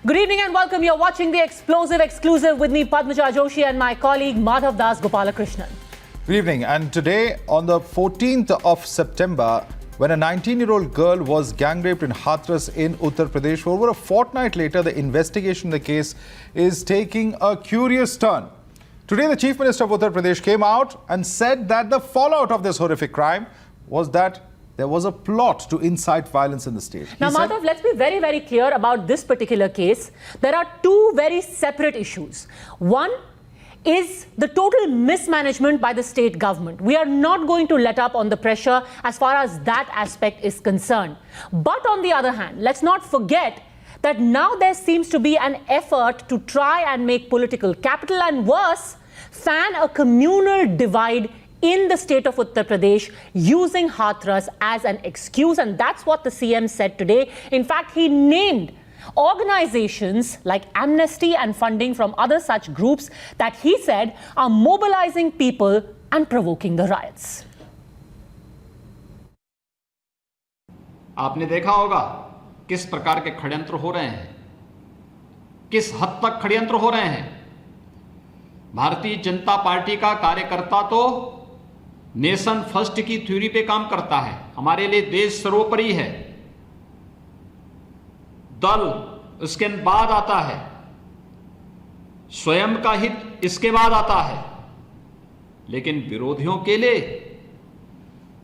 Good evening and welcome. You're watching the Explosive Exclusive with me, Padmaja Joshi, and my colleague Madhav Das Gopalakrishnan. Good evening. And today, on the 14th of September, when a 19-year-old girl was gang raped in Hathras in Uttar Pradesh, over a fortnight later, the investigation in the case is taking a curious turn. Today, the Chief Minister of Uttar Pradesh came out and said that the fallout of this horrific crime was that there was a plot to incite violence in the state. Now, Madhav, let's be very, very clear about this particular case. There are two very separate issues. One is the total mismanagement by the state government. We are not going to let up on the pressure as far as that aspect is concerned. But on the other hand, let's not forget that now there seems to be an effort to try and make political capital and worse, fan a communal divide in the state of Uttar Pradesh using Hathras as an excuse. And that's what the CM said today. In fact, he named organizations like Amnesty and funding from other such groups that he said are mobilizing people and provoking the riots. आपने देखा होगा किस प्रकार के षड्यंत्र हो रहे हैं, किस हद तक षड्यंत्र हो रहे हैं। भारतीय जनता पार्टी का कार्यकर्ता तो नेशन फर्स्ट की थ्योरी पे काम करता है। हमारे लिए देश सर्वोपरि है, दल उसके बाद आता है, स्वयं का हित इसके बाद आता है। लेकिन विरोधियों के लिए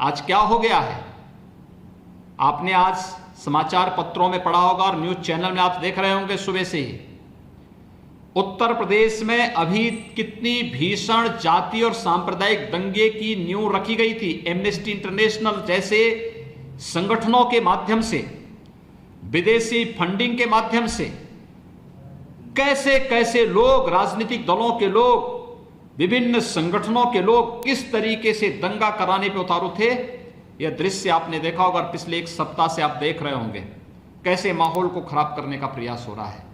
आज क्या हो गया है, आपने आज समाचार पत्रों में पढ़ा होगा और न्यूज चैनल में आप देख रहे होंगे सुबह से ही। उत्तर प्रदेश में अभी कितनी भीषण जाति और सांप्रदायिक दंगे की नींव रखी गई थी। एमनेस्टी इंटरनेशनल जैसे संगठनों के माध्यम से, विदेशी फंडिंग के माध्यम से कैसे कैसे लोग, राजनीतिक दलों के लोग, विभिन्न संगठनों के लोग किस तरीके से दंगा कराने पे उतारू थे। यह दृश्य आपने देखा होगा, पिछले एक सप्ताह से आप देख रहे होंगे कैसे माहौल को खराब करने का प्रयास हो रहा है।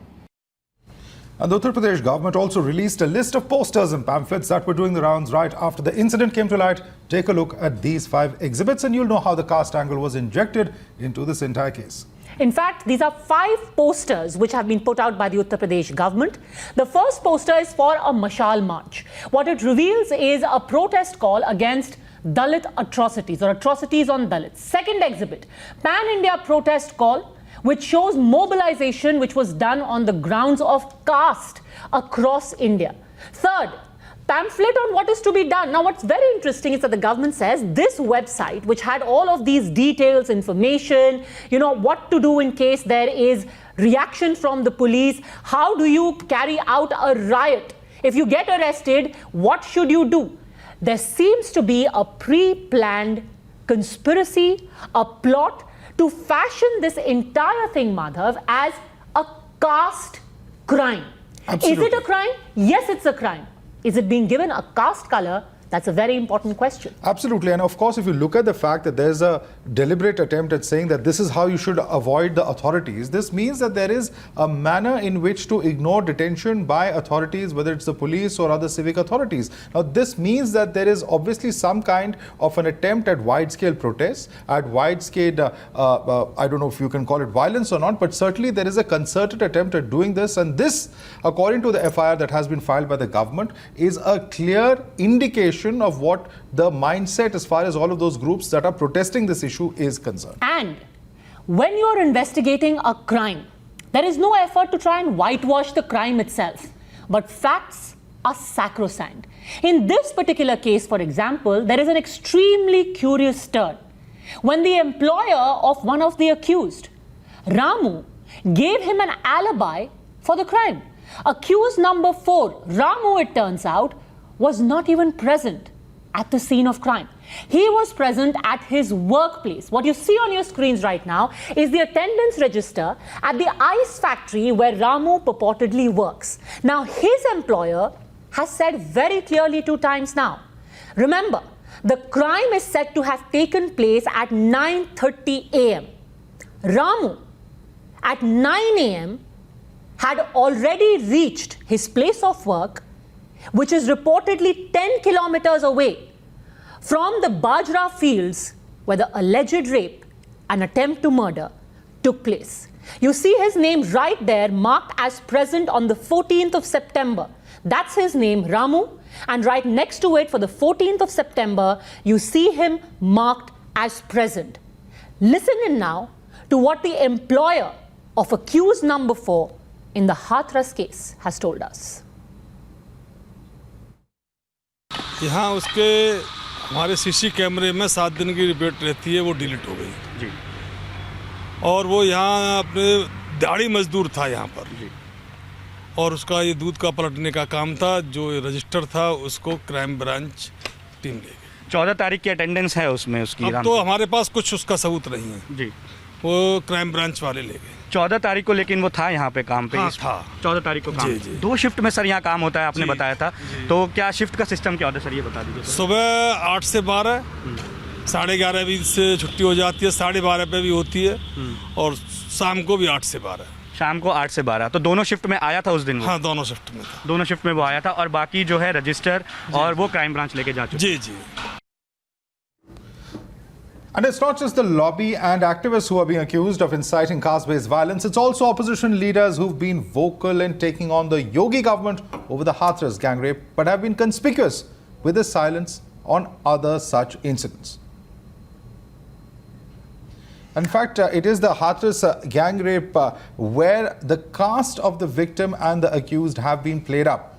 And the Uttar Pradesh government also released a list of posters and pamphlets that were doing the rounds right after the incident came to light. Take a look at these 5 exhibits and you'll know how the caste angle was injected into this entire case. In fact, these are 5 posters which have been put out by the Uttar Pradesh government. The first poster is for a Mashal March. What it reveals is a protest call against Dalit atrocities or atrocities on Dalits. Second exhibit, Pan-India protest call, which shows mobilization which was done on the grounds of caste across India. Third, pamphlet on what is to be done. Now, what's very interesting is that the government says this website, which had all of these details, information, what to do in case there is reaction from the police, how do you carry out a riot? If you get arrested, what should you do? There seems to be a pre-planned conspiracy, a plot to fashion this entire thing, Madhav, as a caste crime. Absolutely. Is it a crime? Yes, it's a crime. Is it being given a caste color? That's a very important question. Absolutely. And of course, if you look at the fact that there's a deliberate attempt at saying that this is how you should avoid the authorities, this means that there is a manner in which to ignore detention by authorities, whether it's the police or other civic authorities. Now, this means that there is obviously some kind of an attempt at wide-scale protests, at wide-scale, I don't know if you can call it violence or not, but certainly there is a concerted attempt at doing this. And this, according to the FIR that has been filed by the government, is a clear indication of what the mindset as far as all of those groups that are protesting this issue is concerned. And when you're investigating a crime, there is no effort to try and whitewash the crime itself, but facts are sacrosanct. In this particular case, for example, there is an extremely curious turn. When the employer of one of the accused, Ramu, gave him an alibi for the crime. Accused number 4, Ramu, it turns out, was not even present at the scene of crime. He was present at his workplace. What you see on your screens right now is the attendance register at the ice factory where Ramu purportedly works. Now, his employer has said very clearly 2 times now. Remember, the crime is said to have taken place at 9:30 a.m. Ramu, at 9 a.m., had already reached his place of work, which is reportedly 10 kilometers away from the Bajra fields where the alleged rape and attempt to murder took place. You see his name right there marked as present on the 14th of September. That's his name, Ramu. And right next to it for the 14th of September, you see him marked as present. Listen in now to what the employer of accused number 4 in the Hathras case has told us. यहाँ उसके हमारे CC कैमरे में 7 दिन की report रहती है, वो डिलीट हो गई जी। और वो यहाँ अपने दिहाड़ी मजदूर था यहाँ पर जी। और उसका ये दूध का पलटने का काम था, जो रजिस्टर था उसको क्राइम ब्रांच टीम ले गई। 14 तारीख की अटेंडेंस है उसमें उसकी। अब तो हमारे पास कुछ उसका सबूत नहीं है जी, वो क्राइम ब्रांच वाले ले गए। 14 तारीख को लेकिन वो था यहाँ पे काम पे। हाँ, था 14 तारीख को काम। जी, जी। 2 शिफ्ट में सर यहाँ काम होता है, आपने जी, बताया था। तो क्या शिफ्ट का सिस्टम क्या होता है सर, ये बता दीजिए। सुबह 8 से 12, 11:30 भी से छुट्टी हो जाती है, 12:30 पे भी होती है, और शाम को भी 8 से 12। शाम को 8 से 12। तो दोनों शिफ्ट में आया था उस दिन वो? हाँ, दोनों शिफ्ट में था। दोनों शिफ्ट में वो आया था, और बाकी जो है रजिस्टर और वो क्राइम ब्रांच लेके जा चुके। जी जी। And it's not just the lobby and activists who are being accused of inciting caste-based violence, it's also opposition leaders who've been vocal in taking on the Yogi government over the Hathras gang rape, but have been conspicuous with their silence on other such incidents. In fact, it is the Hathras gang rape where the caste of the victim and the accused have been played up.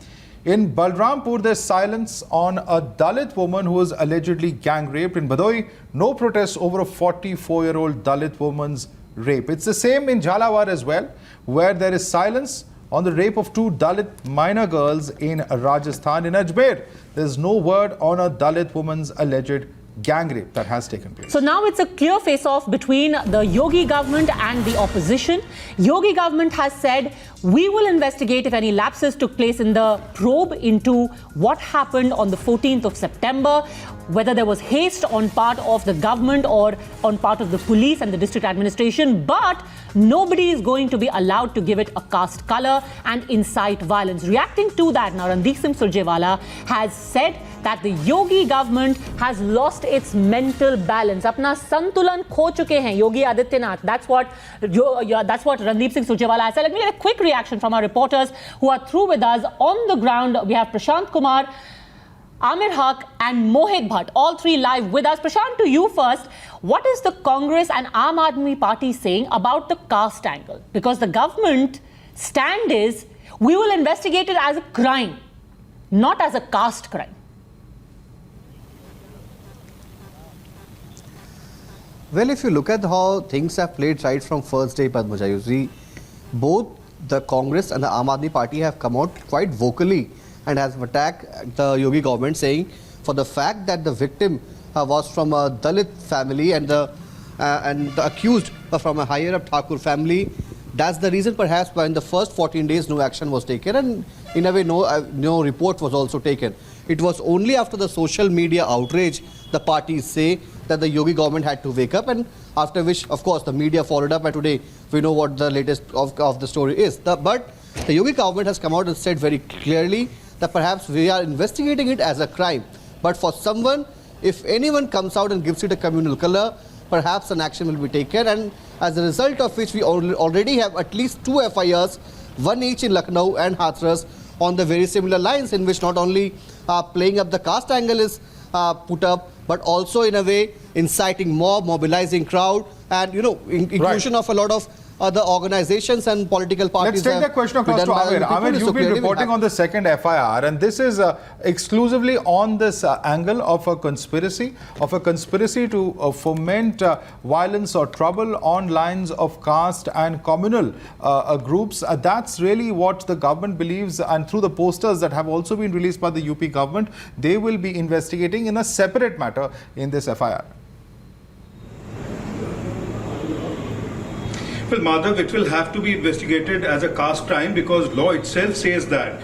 In Balrampur, there's silence on a Dalit woman who was allegedly gang raped. In Badoi, no protest over a 44-year-old Dalit woman's rape. It's the same in Jhalawar as well, where there is silence on the rape of 2 Dalit minor girls in Rajasthan. In Ajmer, there's no word on a Dalit woman's alleged gang rape that has taken place. So now it's a clear face-off between the Yogi government and the opposition. Yogi government has said, we will investigate if any lapses took place in the probe into what happened on the 14th of September, whether there was haste on part of the government or on part of the police and the district administration, but nobody is going to be allowed to give it a caste color and incite violence. Reacting to that, now Randeep Singh Surjewala has said that the Yogi government has lost its mental balance. Apna santulan kho chuke hain Yogi Adityanath. That's what Randeep Singh Surjewala has said. Let me get a quick reaction from our reporters who are through with us on the ground. We have Prashant Kumar, Amir Haq and Mohit Bhatt, all three live with us. Prashant, to you first. What is the Congress and Aam Aadmi Party saying about the caste angle? Because the government stand is, we will investigate it as a crime, not as a caste crime. Well, if you look at how things have played right from first day, Padmaja, you see both the Congress and the Aam Aadmi Party have come out quite vocally and has attacked the Yogi government, saying for the fact that the victim was from a Dalit family and the accused from a higher up Thakur family, that's the reason perhaps why in the first 14 days no action was taken, and in a way no report was also taken. It was only after the social media outrage the parties say that the Yogi government had to wake up, and after which of course the media followed up, and today we know what the latest of the story is. But the Yogi government has come out and said very clearly that perhaps we are investigating it as a crime, but for someone, if anyone comes out and gives it a communal color, perhaps an action will be taken, and as a result of which we already have at least 2 FIRs, one each in Lucknow and Hathras, on the very similar lines, in which not only playing up the caste angle is put up, but also in a way inciting mob, mobilizing crowd, and inclusion of a lot of other organizations and political parties. Let's take that question across to Amir. Amir, you've been reporting on the second FIR, and this is exclusively on this angle of a conspiracy to foment violence or trouble on lines of caste and communal groups. That's really what the government believes, and through the posters that have also been released by the UP government, they will be investigating in a separate matter in this FIR. Well, Madhav, it will have to be investigated as a caste crime because law itself says that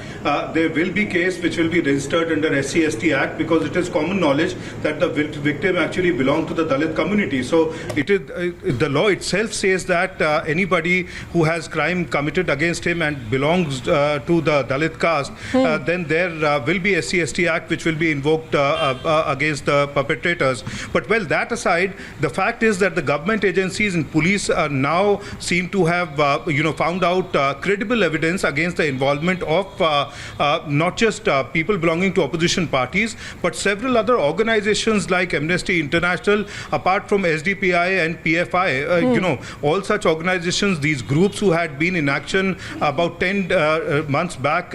there will be case which will be registered under SC/ST Act, because it is common knowledge that the victim actually belonged to the Dalit community. So it is the law itself says that anybody who has crime committed against him and belongs to the Dalit caste, then there will be SC/ST Act which will be invoked against the perpetrators. But well, that aside, the fact is that the government agencies and police are now seem to have found out credible evidence against the involvement of not just people belonging to opposition parties, but several other organizations like Amnesty International, apart from SDPI and PFI. All such organizations, these groups who had been in action about 10 months back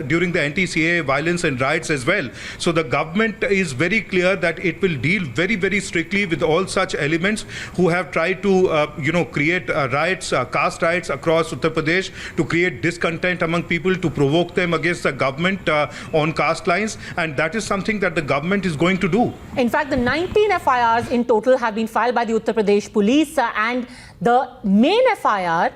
during the anti-CAA violence and riots as well. So the government is very clear that it will deal very, very strictly with all such elements who have tried to, create riots, caste riots across Uttar Pradesh, to create discontent among people, to provoke them against the government on caste lines. And that is something that the government is going to do. In fact, the 19 FIRs in total have been filed by the Uttar Pradesh police, and the main FIR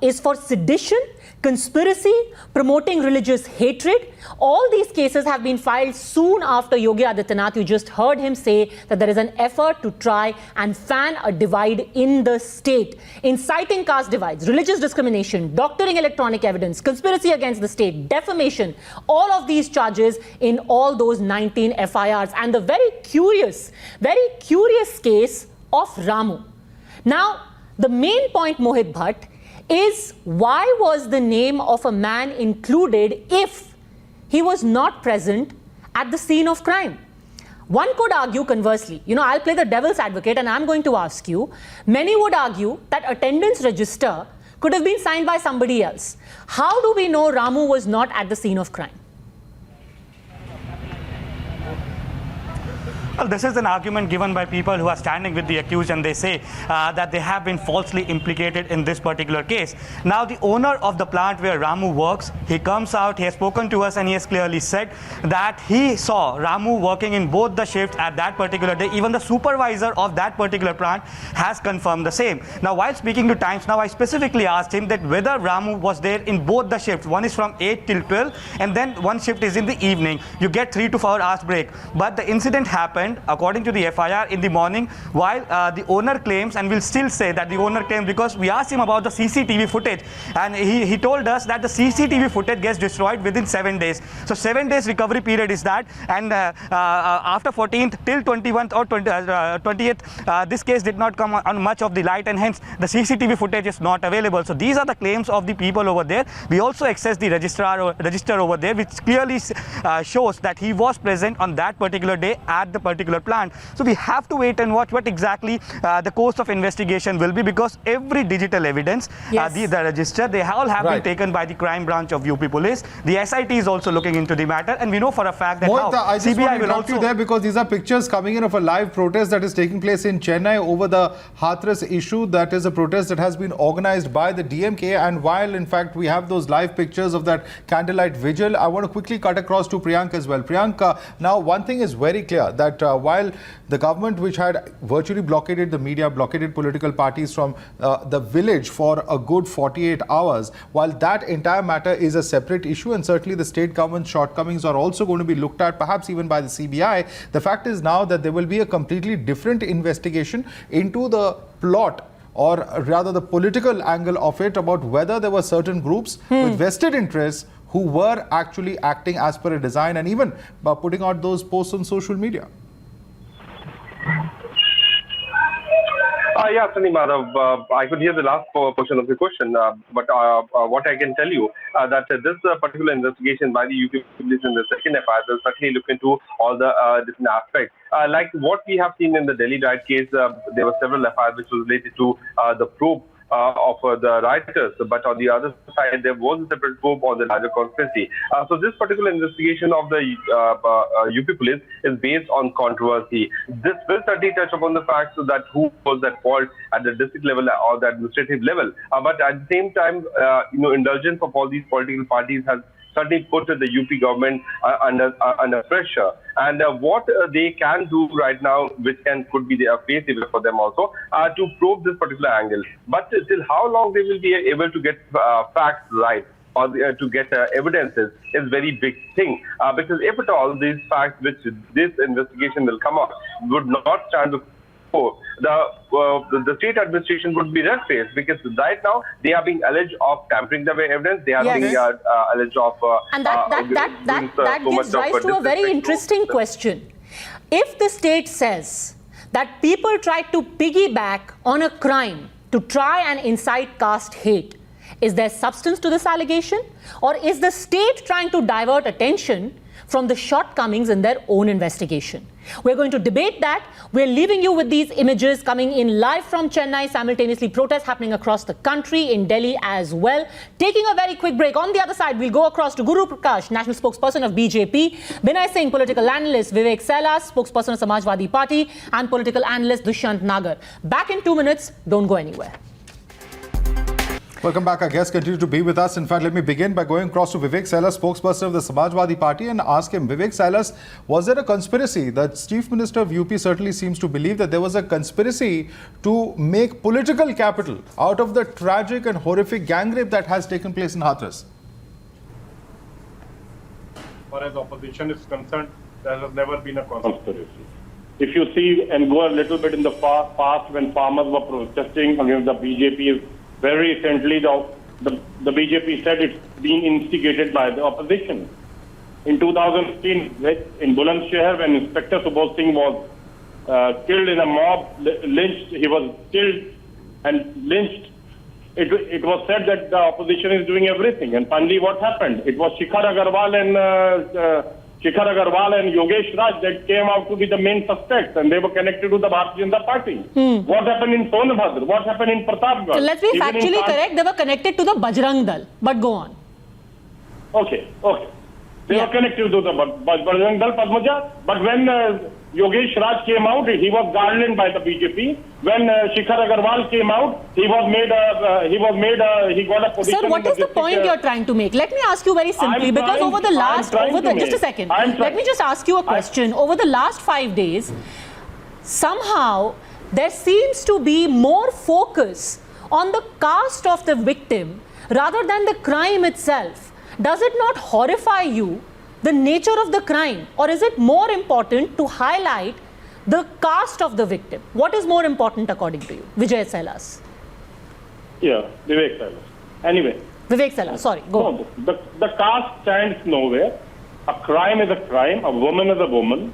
is for sedition, conspiracy, promoting religious hatred. All these cases have been filed soon after Yogi Adityanath. You just heard him say that there is an effort to try and fan a divide in the state, inciting caste divides, religious discrimination, doctoring electronic evidence, conspiracy against the state, defamation, all of these charges in all those 19 FIRs. And the very curious case of Ramu. Now, the main point, Mohit Bhatt, is why was the name of a man included if he was not present at the scene of crime? One could argue conversely. I'll play the devil's advocate and I'm going to ask you, many would argue that attendance register could have been signed by somebody else. How do we know Ramu was not at the scene of crime? Well, this is an argument given by people who are standing with the accused, and they say that they have been falsely implicated in this particular case. Now, the owner of the plant where Ramu works, he comes out, he has spoken to us, and he has clearly said that he saw Ramu working in both the shifts at that particular day. Even the supervisor of that particular plant has confirmed the same. Now, while speaking to Times Now, I specifically asked him that whether Ramu was there in both the shifts. One is from 8 till 12, and then one shift is in the evening. You get 3 to 4 hours break. But the incident happened, according to the FIR, in the morning, while the owner claims, and we'll still say that the owner claims, because we asked him about the CCTV footage, and he told us that the CCTV footage gets destroyed within 7 days. So 7 days recovery period is that, and after 14th till 21st or 20th, this case did not come on much of the light, and hence the CCTV footage is not available. So these are the claims of the people over there. We also accessed the register over there, which clearly shows that he was present on that particular day at the particular plant. So we have to wait and watch what exactly the course of investigation will be, because every digital evidence, yes, the register, they all have Right. been taken by the crime branch of UP Police. The SIT is also looking into the matter, and we know for a fact that Mohit, I just want CBI to will interrupt you also... there, because these are pictures coming in of a live protest that is taking place in Chennai over the Hathras issue. That is a protest that has been organized by the DMK, and while in fact we have those live pictures of that candlelight vigil, I want to quickly cut across to Priyank as well. Priyank, now one thing is very clear, that while the government, which had virtually blockaded the media, blockaded political parties from the village for a good 48 hours, while that entire matter is a separate issue, and certainly the state government's shortcomings are also going to be looked at, perhaps even by the CBI, the fact is now that there will be a completely different investigation into the plot, or rather the political angle of it, about whether there were certain groups with vested interests who were actually acting as per a design, and even by putting out those posts on social media. Yeah, Sunny Madhav, I could hear the last portion of the question, but what I can tell you that this particular investigation by the UP Police in the second FIR will certainly look into all the different aspects. Like what we have seen in the Delhi riot case, there were several FIRs which was related to the probe of the rioters, but on the other side there was a separate probe on the larger conspiracy. So this particular investigation of the UP Police is based on controversy. This will certainly touch upon the facts that who was at fault at the district level or the administrative level. But at the same time, indulgence of all these political parties has certainly put the UP government under pressure. And what they can do right now, which could be the pay-saver for them also, to probe this particular angle. But till how long they will be able to get facts right, or to get evidences, is very big thing. Because if at all these facts which this investigation will come up would not stand before, the state administration would be red-faced, because right now they are being alleged of tampering the evidence. They are Yes. being alleged of And that gives rise to a very interesting question. If the state says that people tried to piggyback on a crime to try and incite caste hate. Is there substance to this allegation, or is the state trying to divert attention from the shortcomings in their own investigation? We're going to debate that. We're leaving you with these images coming in live from Chennai, simultaneously protests happening across the country, in Delhi as well. Taking a very quick break. On the other side, we'll go across to Guru Prakash, national spokesperson of BJP, Binay Singh, political analyst, Vivek Sailas, spokesperson of Samajwadi Party, and political analyst Dushyant Nagar. Back in 2 minutes. Don't go anywhere. Welcome back. Our guests continue to be with us. In fact, let me begin by going across to Vivek Sailas, spokesperson of the Samajwadi Party, and ask him, Vivek Sailas, was there a conspiracy? The Chief Minister of UP certainly seems to believe that there was a conspiracy to make political capital out of the tragic and horrific gang rape that has taken place in Hathras. As far as opposition is concerned, there has never been a conspiracy. If you see and go a little bit in the past when farmers were protesting against the BJP, very recently, the BJP said it's been instigated by the opposition. In 2015, in Bulandshahr, when Inspector Subodh Singh was killed in a mob, lynched, he was killed and lynched. It was said that the opposition is doing everything. And finally, what happened? It was Shikhar Agarwal and Yogesh Raj that came out to be the main suspects, and they were connected to the Bharatiya Janata Party. What happened in Sonabhadra? What happened in Pratapgarh? So let's be factually correct. They were connected to the Bajrang Dal. But go on. Okay. They were connected to the Bajrang Dal, Padmaja. But when Yogesh Raj came out, he was garlanded by the BJP. When Shikhar Agarwal came out, he got a position. Sir, what is the point you're trying to make? Let me ask you very simply, because just a second. Let me just ask you a question. Over the last 5 days, somehow there seems to be more focus on the caste of the victim rather than the crime itself. Does it not horrify you, the nature of the crime, or is it more important to highlight the caste of the victim? What is more important according to you? Vijay Sailas. Yeah, Vivek Sailas. Anyway. Vivek Sailas, sorry, go on. The caste stands nowhere. A crime is a crime. A woman is a woman.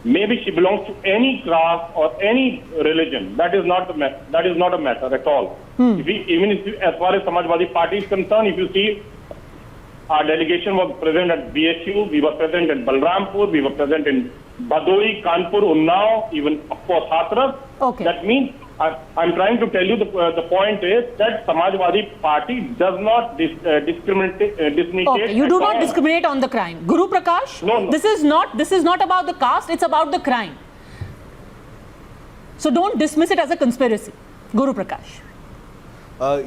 Maybe she belongs to any caste or any religion. That is not a matter at all. As far as Samajwadi Party is concerned, if you see, our delegation was present at BSU, we were present in Balrampur, we were present in Bhadoi, Kanpur, Unnao, even of course Hathras. Okay. That means I'm trying to tell you the point is that Samajwadi Party does not discriminate. Okay, you do not discriminate on the crime. Guru Prakash, no. This is not about the caste, it's about the crime. So don't dismiss it as a conspiracy. Guru Prakash.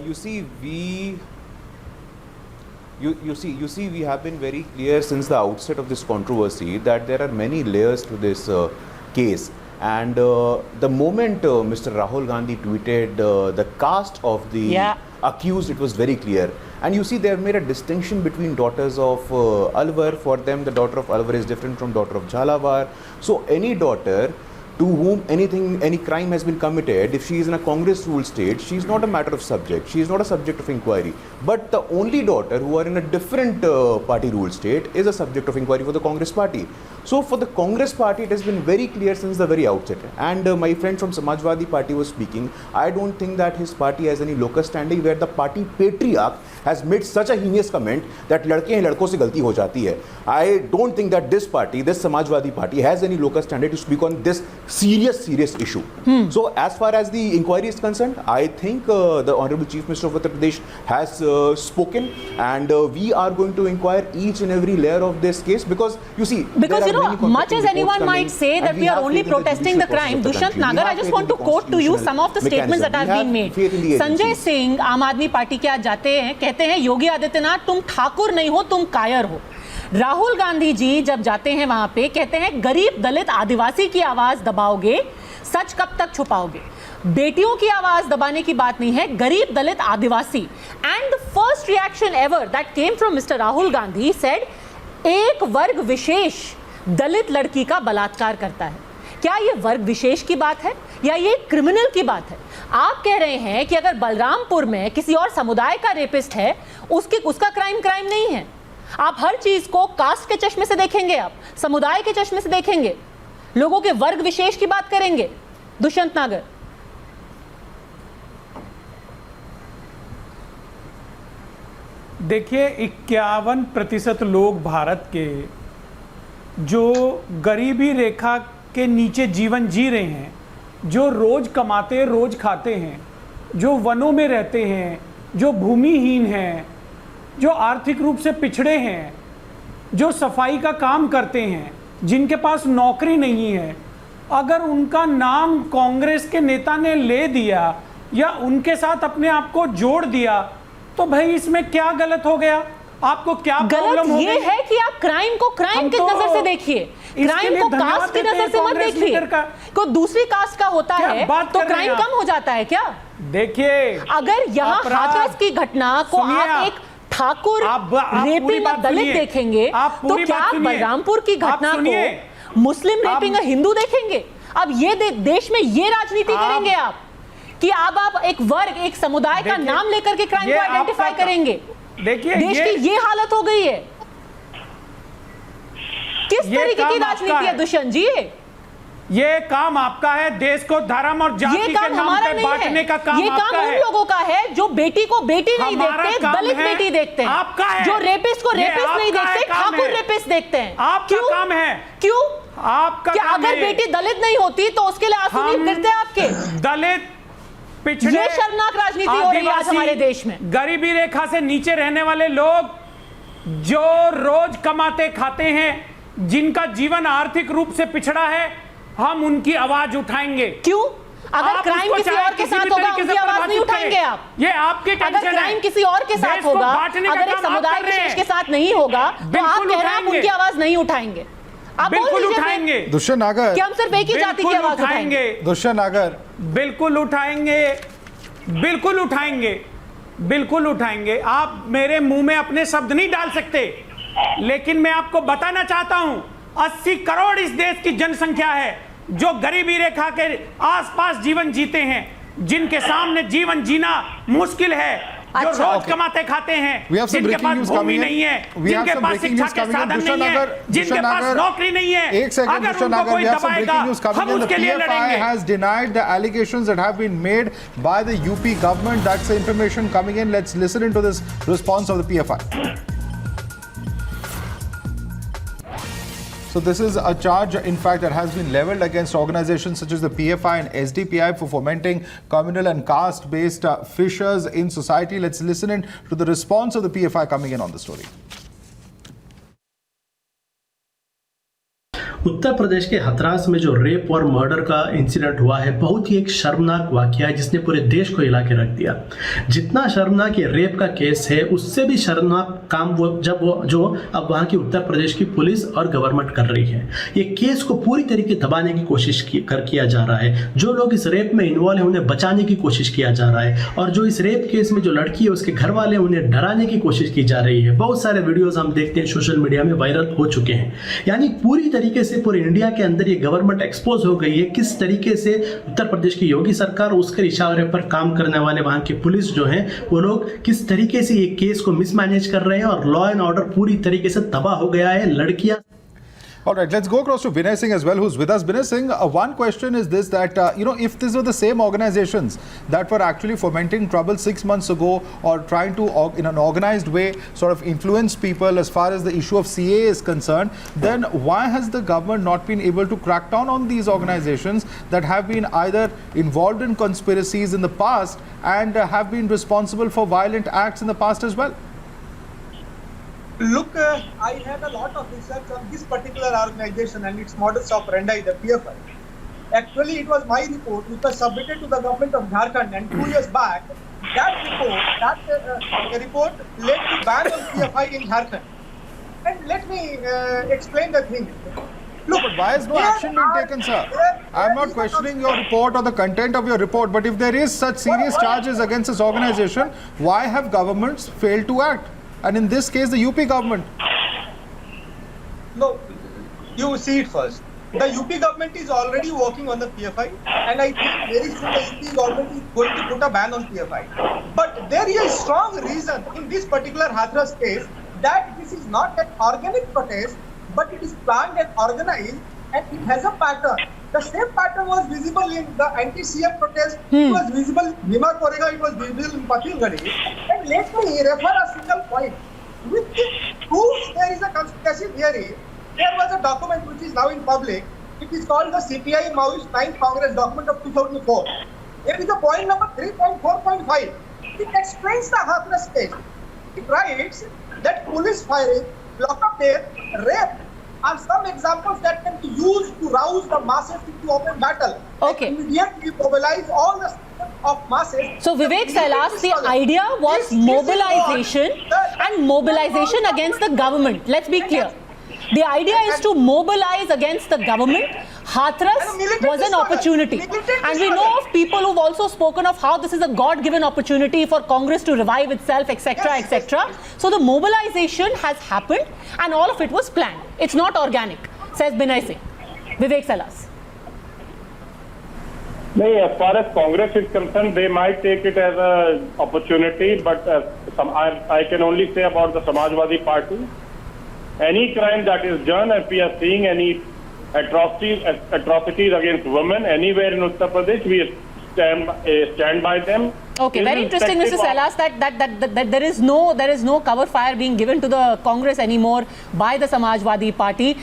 You see, we have been very clear since the outset of this controversy that there are many layers to this case. And the moment Mr. Rahul Gandhi tweeted the caste of the accused, it was very clear. And you see, they have made a distinction between daughters of Alwar. For them, the daughter of Alwar is different from daughter of Jhalawar. So any daughter to whom any crime has been committed, if she is in a Congress ruled state, she is not a matter of subject. She is not a subject of inquiry. But the only daughter who are in a different party ruled state is a subject of inquiry for the Congress party. So for the Congress party, it has been very clear since the very outset. And my friend from Samajwadi Party was speaking. I don't think that his party has any locus standi where the party patriarch has made such a heinous comment that ladke hain ladko se galti ho jati hai. I don't think that this party, this Samajwadi Party, has any locus standi to speak on this serious issue. So as far as the inquiry is concerned, I think the Honorable Chief Minister of Uttar Pradesh has spoken, and we are going to inquire each and every layer of this case, because you see, much as anyone might say that we are only protesting the crime, Dushyant Nagar, I just want to quote to you some of the statements that have been made. Sanjay Singh, Aam Aadmi Party के आज जाते हैं, कहते हैं योगी आदित्यनाथ तुम ठाकुर नहीं हो, तुम कायर हो. राहुल गांधी जी जब जाते हैं वहां पे, कहते हैं गरीब दलित आदिवासी की आवाज दबाओगे, सच कब तक छुपाओगे. बेटियों की आवाज दबाने की बात नहीं है, गरीब दलित आदिवासी. And the first reaction ever that came from mister Rahul Gandhi said, एक वर्ग विशेष दलित लड़की का बलात्कार करता है. क्या ये वर्ग विशेष की बात है या ये क्रिमिनल की बात है? आप कह रहे हैं कि अगर बलरामपुर में किसी और समुदाय का रेपिस्ट है, उसका क्राइम नहीं है. आप हर चीज को कास्ट के चश्मे से देखेंगे, आप समुदाय के चश्मे से देखेंगे, लोगों के वर्ग विशेष की बात करेंगे. दुष्यंत नागर. देखिए 51% लोग भारत के जो गरीबी रेखा के नीचे जीवन जी रहे हैं, जो रोज कमाते रोज खाते हैं, जो वनों में रहते हैं, जो भूमिहीन हैं, जो आर्थिक रूप से पिछड़े हैं, जो सफाई का काम करते हैं, जिनके पास नौकरी नहीं है, अगर उनका नाम कांग्रेस के नेता ने ले दिया या उनके साथ अपने आप को जोड़ दिया, तो भाई इसमें क्या गलत हो गया? आपको क्या प्रॉब्लम हो गई? ये है कि आप क्राइम को क्राइम की नजर से देखिए, क्राइम को कास्ट की नजर से मत देखिए। कोई दूसरी कास्ट का होता है तो क्राइम कम हो जाता है क्या? देखिए, अगर यहाँ हाथरस की घटना को आप एक ठाकुर रेपिंग दलित देखेंगे, तो क्या आप बलरामपुर की घटना को मुस्लिम रेपिंग हिंदू देखेंगे? अब ये देश में ये राजनीति करेंगे आप कि आप एक वर्ग, एक समुदाय का नाम लेकर के क्राइम को आइडेंटिफाई करेंगे? देखिए, देश की ये हालत हो गई है। किस तरीके की राजनीति है दुष्यंत जी? ये काम आपका है, देश को धर्म और जाति के नाम पे बांटने का काम ये काम उन लोगों का है जो बेटी को बेटी नहीं देखते, दलित बेटी देखते हैं, आपका है। जो रेपिस्ट को रेपिस्ट नहीं देखते, ठाकुर रेपिस्ट देखते हैं। आपका काम है। क्यों? आपका क्या अगर बेटी दलित नहीं होती तो उसके लिए आंसू नहीं गिरते आपके? दलित पिछड़े, ये शर्मनाक राजनीति हो रही है आज हमारे देश में। गरीबी रेखा से नीचे रहने वाले लोग जो रोज कमाते खाते हैं, जिनका जीवन आर्थिक रूप से पिछड़ा है, हम उनकी आवाज उठाएंगे। क्यों? अगर क्राइम किसी और के साथ होगा उनकी आवाज नहीं उठाएंगे आप? ये आपकी टेंशन है। अगर क्राइम किसी और के साथ होगा, अगर एक समुदाय विशेष के साथ नहीं होगा, तो आप कह रहे हैं उनकी आवाज नहीं उठाएंगे? आप बिल्कुल उठाएंगे। दुष्यंत नागर, कि हम सिर्फ एक ही जाति की आवाज उठाएंगे? दुष्यंत नागर, बिल्कुल उठाएंगे, बिल्कुल उठाएंगे, बिल्कुल उठाएंगे। आप मेरे मुंह में अपने शब्द नहीं डाल सकते, लेकिन मैं आपको बताना चाहता हूं 80 करोड़ इस देश की जनसंख्या है जो गरीबी रेखा के आसपास जीवन जीते हैं, जिनके सामने जीवन जीना मुश्किल है, जो रोज कमाते खाते हैं, जिनके पास भूमि नहीं है, जिनके पास शिक्षा के साधन नहीं है, जिनके पास नौकरी नहीं है। अगर उनको कोई दबाएगा, हम उसके लिए लड़ेंगे। has denied the allegations that have been made by the UP government. That's the information coming in. Let's listen into this response of the PFI. So this is a charge, in fact, that has been leveled against organizations such as the PFI and SDPI for fomenting communal and caste-based fissures in society. Let's listen in to the response of the PFI coming in on the story. Uttar Pradesh के हथरास में जो rape और murder का incident हुआ है, बहुत ही एक शर्मनाक वाकया है जिसने पूरे देश को हिला के रख दिया। जितना शर्मनाक ये रेप का केस है, उससे भी शर्मनाक काम जो अब वहाँ की उत्तर प्रदेश की पुलिस और गवर्नमेंट कर रही है। ये केस को पूरी तरीके दबाने की कोशिश किया जा रहा है। जो लोग इस रेप में इन्वॉल्व है उन्हें बचाने की कोशिश किया जा रहा है, और जो इस रेप केस में जो लड़की है उसके घर वाले उन्हें डराने की कोशिश की जा रही है। बहुत सारे वीडियोज हम देखते हैं सोशल मीडिया में वायरल हो चुके हैं। यानी पूरी तरीके से पूरे इंडिया के अंदर ये गवर्नमेंट एक्सपोज हो गई है, किस तरीके से उत्तर प्रदेश की योगी सरकार, उसके इशारे पर काम करने वाले वहां के पुलिस जो हैं, वो लोग किस तरीके से ये केस को मिसमैनेज कर रहे हैं, और लॉ एंड ऑर्डर पूरी तरीके से तबाह हो गया है। लड़कियां All right, let's go across to Vinay Singh as well, who's with us. Vinay Singh, one question is this, that, if these were the same organizations that were actually fomenting trouble 6 months ago, or trying to, in an organized way, sort of influence people as far as the issue of CA is concerned, then why has the government not been able to crack down on these organizations that have been either involved in conspiracies in the past and have been responsible for violent acts in the past as well? Look, I had a lot of research on this particular organization and its modus operandi, the PFI. Actually, it was my report which was submitted to the government of Jharkhand, and 2 years back, that report led to ban on PFI in Jharkhand. And let me explain the thing. Look, but why is no action being taken, sir? I'm not questioning your report or the content of your report, but if there is such serious charges against this organization, why have governments failed to act? And in this case, the UP government. No, you see it first. The UP government is already working on the PFI, and I think very soon the UP government is going to put a ban on PFI. But there is a strong reason in this particular Hathras case that this is not an organic protest, but it is planned and organized, and it has a pattern. The same pattern was visible in the anti-CM protest. It was visible in Bhima Korega, it was visible in Patilgadi. And let me refer a single point. Which proves there is a conspiracy theory. There was a document which is now in public. It is called the CPI Maoist 9th Congress document of 2004. There is a point number 3.4.5. It explains the Hathras case. It writes that police firing, lockup death, rape are some examples that can be used to rouse the masses into open battle. Okay. And immediately mobilize all the of masses. So Vivek Sailas, the idea was mobilization and mobilization against the government. Let's be clear. The idea is to mobilize against the government. Hathras was an opportunity. And we know of people who've also spoken of how this is a God-given opportunity for Congress to revive itself, etc., etc. So the mobilization has happened and all of it was planned. It's not organic, says Binay Singh. Vivek Sailas. No, as far as Congress is concerned, they might take it as an opportunity, but I can only say about the Samajwadi Party. Any crime that is done, if we are seeing any atrocities against women anywhere in Uttar Pradesh, we stand by them. Okay, very interesting, Mr. Sailas, that there is no cover fire being given to the Congress anymore by the Samajwadi Party.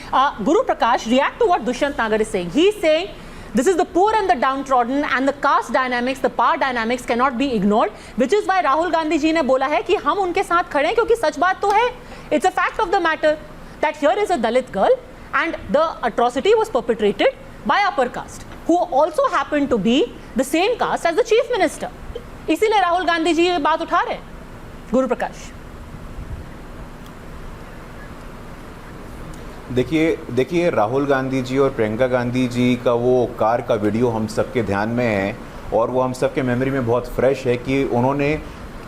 Guru Prakash, react to what Dushyant Nagar is saying. He's saying this is the poor and the downtrodden, and the caste dynamics, the power dynamics cannot be ignored, which is why Rahul Gandhi ji ने बोला है कि हम उनके साथ खड़े हैं, क्योंकि सच बात तो है. It's a fact of the matter that here is a Dalit girl and the atrocity was perpetrated by upper caste, who also happened to be the same caste as the chief minister. इसीलिए राहुल गांधी जी ये बात उठा रहे हैं. गुरु प्रकाश. देखिए राहुल गांधी जी और प्रियंका गांधी जी का वो कार का वीडियो हम सबके ध्यान में है और वो हम सबके मेमोरी में बहुत फ्रेश है कि उन्होंने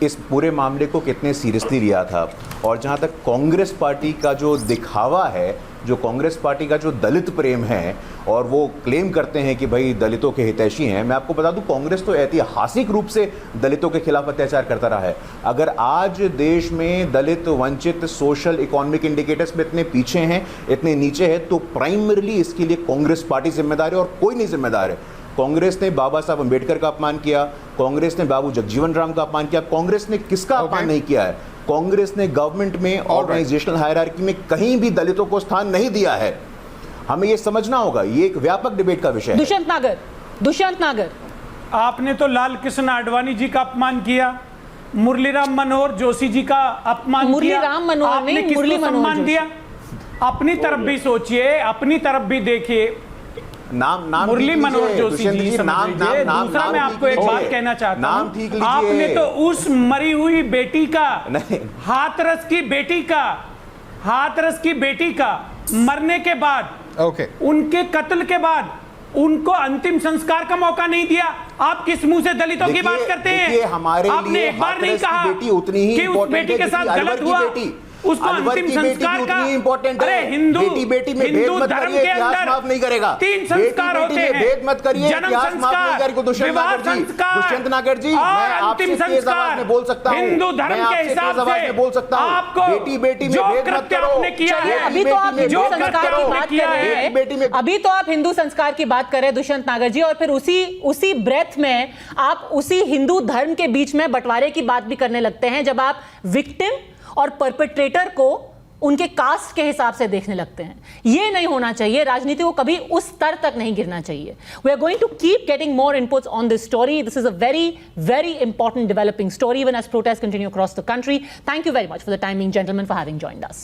इस पूरे मामले को कितने सीरियसली लिया था. और जहाँ तक कांग्रेस पार्टी का जो दिखावा है, जो कांग्रेस पार्टी का जो दलित प्रेम है और वो क्लेम करते हैं कि भाई दलितों के हितैषी हैं, मैं आपको बता दूं कांग्रेस तो ऐतिहासिक रूप से दलितों के खिलाफ अत्याचार करता रहा है. अगर आज देश में दलित वंचित सोशल इकोनॉमिक इंडिकेटर्स में इतने पीछे हैं, इतने नीचे हैं, तो प्राइमरीली इसके लिए कांग्रेस पार्टी जिम्मेदार है और कोई नहीं जिम्मेदार है. कांग्रेस ने बाबा साहब अम्बेडकर का अपमान किया, कांग्रेस ने बाबू जगजीवन राम का अपमान किया, कांग्रेस ने किसका अपमान नहीं किया है? कांग्रेस ने गवर्नमेंट में ऑर्गेनाइजेशनल हायरार्की में कहीं भी दलितों को स्थान नहीं दिया है. हमें ये समझना होगा, ये एक व्यापक डिबेट का विषय है. दुष्यंत नागर, आपने तो लाल कृष्ण आडवाणी जी का अपमान किया, मुरलीराम मनोहर जोशी जी का अपमान किया. मुरलीराम मनोहर आपने किसको सम्मान दिया? अपनी तरफ भी सोचिए, अपनी तरफ भी देखिए. नाम मुरली मनोहर जोशी जी दूसरा मैं आपको एक बात कहना चाहता हूं, आपने तो उस मरी हुई बेटी का, हाथरस की बेटी का मरने के बाद, उनके कत्ल के बाद उनको अंतिम संस्कार का मौका नहीं दिया. आप किस मुंह से दलितों की बात करते हैं? आपने एक बार नहीं कहा कि उस बेटी के साथ गलत हुआ, उसको अंतिम संस्कार का. अरे हिंदू धर्म के अंदर नहीं करेगा. 3 संस्कार होते हैं, भेद मत करिए, जन्म संस्कार, विवाह संस्कार, दुष्यंत नागर जी, और अंतिम संस्कार. बोल सकता हूं, हिंदू धर्म के हिसाब से बोल सकता हूं, आपको बेटी में जो भेद मत कृत्य करो. आपने किया है, अभी तो आप हिंदू संस्कार की बात कर रहे हैं, अभी तो आप हिंदू संस्कार की बात कर रहे हैं दुष्यंत नागर जी, और फिर उसी ब्रेथ में आप उसी हिंदू धर्म के बीच में बंटवारे की बात भी करने लगते हैं, जब आप विक्टिम और परपेट्रेटर को उनके कास्ट के हिसाब से देखने लगते हैं. ये नहीं होना चाहिए. राजनीति को कभी उस स्तर तक नहीं गिरना चाहिए. We are going to keep getting more inputs on this story. This is a very very important developing story even as protest continue across the country. Thank you very much for the timing, gentlemen, for having joined us.